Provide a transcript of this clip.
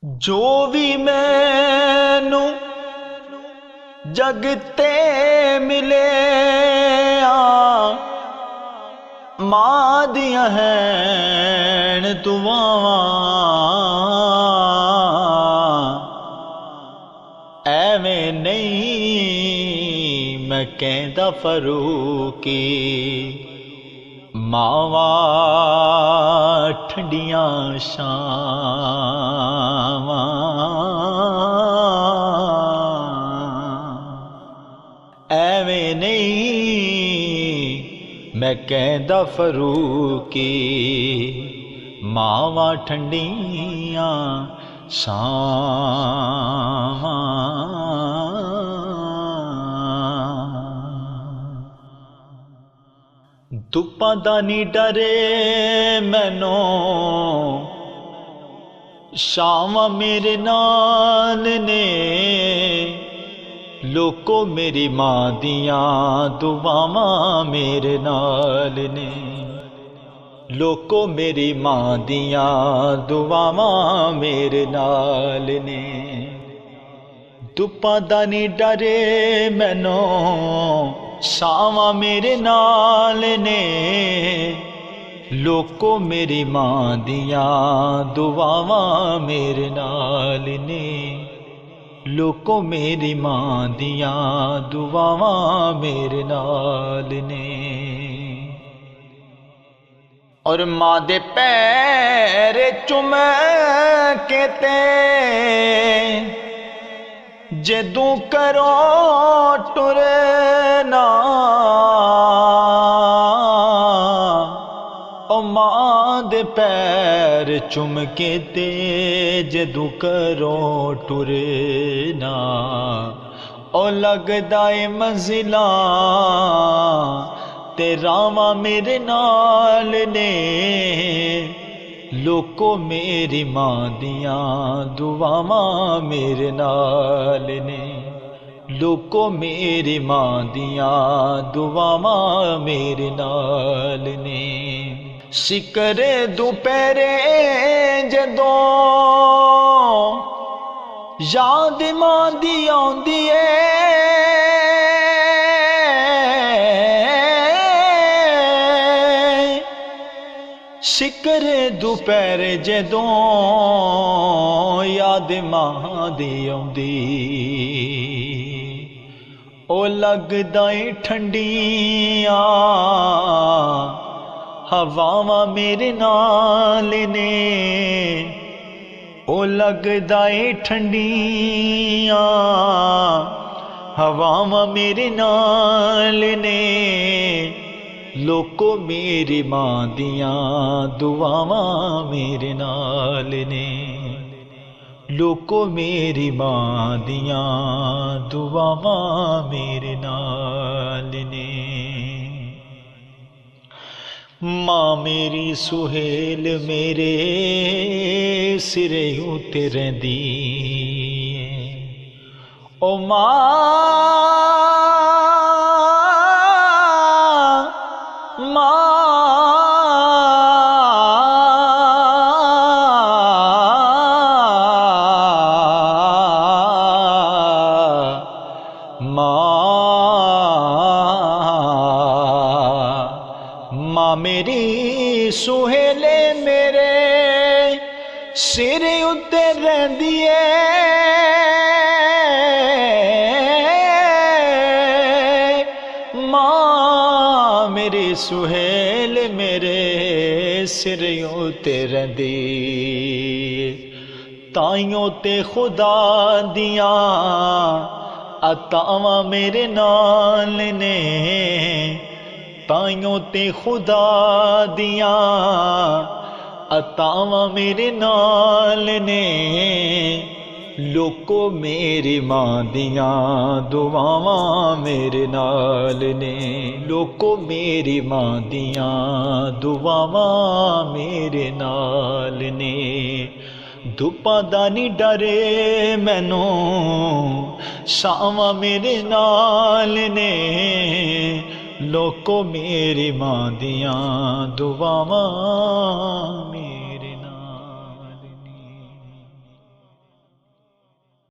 जो भी मैनू जगते मिले मां दियां हैन दुआवां एवें नहीं मैं कहंदा फरूकी मावा ठंडियां छावां एवें नहीं मैं कहंदा फरूकी मावा ठंडियां छावां। धुप्पां दा नी डरे मैनू छावां मेरे नाल ने लोको मेरी मां दियां दुआवां मेरे नाल ने लोको मेरी मां दियां दुआवां मेरे नाल ने। धुप्पां दा नी डरे मैनू छावां मेरे नाल ने लोको मेरी मां दियां दुआवां मेरे नाल ने लोको मेरी मां दियां दुआवां मेरे नाल ने। और मां दे पैर चुम के ते जदू करो टुरना ओ मां दे पैर चुम के ते जदू करो टुरना ओ लगदा ए मंजिला ते रावां मेरे नाल ने लोको मेरी मां दियां दुआवां मेरे नाल ने लोको मेरी मां दियां दुआवां मेरे नाल ने। सिकरे दोपहरे जदों याद मां दी आउंदी है सिकरे दोपहर जदों याद मां दी आउंदी ओ लगदा ए ठंडियां हवावां मेरे नाल ने ओ लगदा ए ठंडियां हवावां मेरे नाल ने लोको मेरी मां दियां दुआवां मेरे नाल ने लोको मेरी मां दियां दुआवां मेरे नाल ने। मां मेरी सुहेल मेरे सिरे उत्ते रहिंदी ओ मां मेरी सुहेले मेरे सिर उत्ते रहिंदी है मां मेरी सुहेल मेरे सिर उत्ते रहिंदी ताइयों ते खुदा दियां अतावां मेरे नाल ने ताइयों ते खुदा दियां अतावां मेरे नाल ने लोको मेरी मां दियां दुआवां मेरे नाल ने लोको मेरी मां दियां दुआवां मेरे नाल ने। धुप्पां दा नी डरे मैनू छावां मेरे नाल ने लोको मेरी मां दियां दुआवां